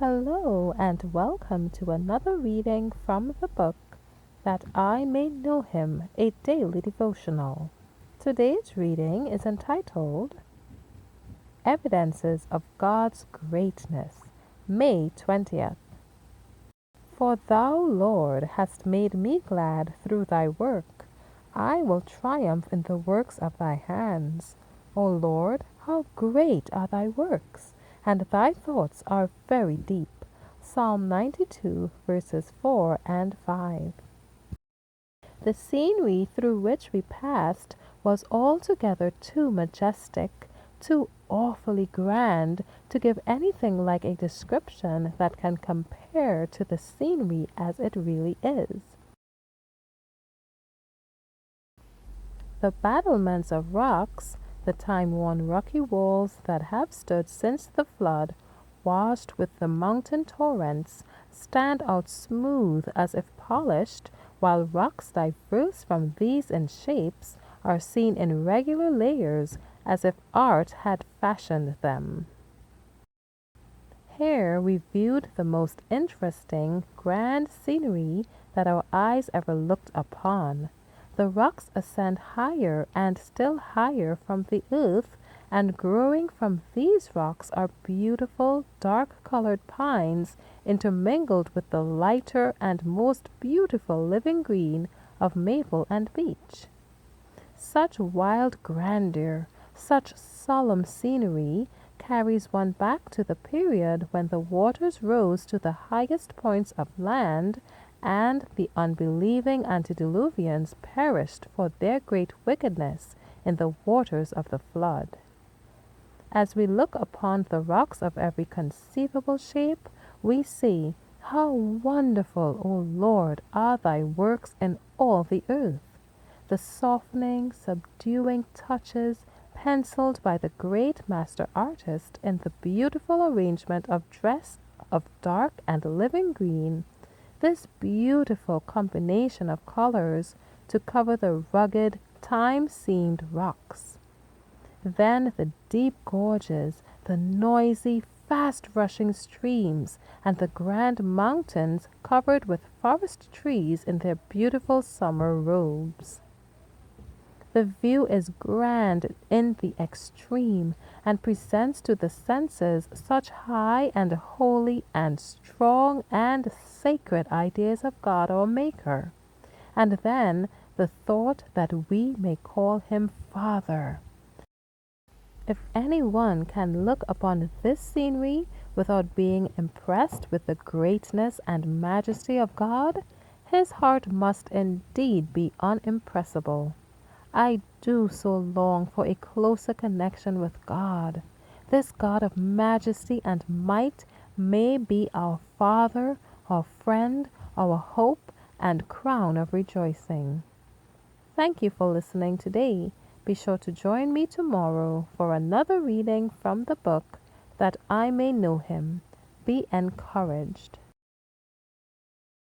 Hello, and welcome to another reading from the book That I May Know Him, a daily devotional. Today's reading is entitled Evidences of God's Greatness, May 20th. For thou, Lord, hast made me glad through thy work. I will triumph in the works of thy hands. O Lord, how great are thy works, and thy thoughts are very deep. Psalm 92, verses 4 and 5. The scenery through which we passed was altogether too majestic, too awfully grand to give anything like a description that can compare to the scenery as it really is. The battlements of rocks, the time-worn rocky walls that have stood since the flood, washed with the mountain torrents, stand out smooth as if polished, while rocks diverse from these in shapes are seen in regular layers as if art had fashioned them. Here we viewed the most interesting, grand scenery that our eyes ever looked upon. The rocks ascend higher and still higher from the earth, and growing from these rocks are beautiful, dark-colored pines intermingled with the lighter and most beautiful living green of maple and beech. Such wild grandeur, such solemn scenery, carries one back to the period when the waters rose to the highest points of land, and the unbelieving antediluvians perished for their great wickedness in the waters of the flood. As we look upon the rocks of every conceivable shape, we see how wonderful, O Lord, are thy works in all the earth. The softening, subduing touches penciled by the great master artist in the beautiful arrangement of dress of dark and living green, this beautiful combination of colors to cover the rugged, time-seamed rocks. Then the deep gorges, the noisy, fast-rushing streams, and the grand mountains covered with forest trees in their beautiful summer robes. The view is grand in the extreme, and presents to the senses such high and holy and strong and sacred ideas of God our Maker. And then the thought that we may call him Father. If anyone can look upon this scenery without being impressed with the greatness and majesty of God, his heart must indeed be unimpressible. I do so long for a closer connection with God. This God of majesty and might may be our Father, our friend, our hope, and crown of rejoicing. Thank you for listening today. Be sure to join me tomorrow for another reading from the book That I May Know Him. Be encouraged.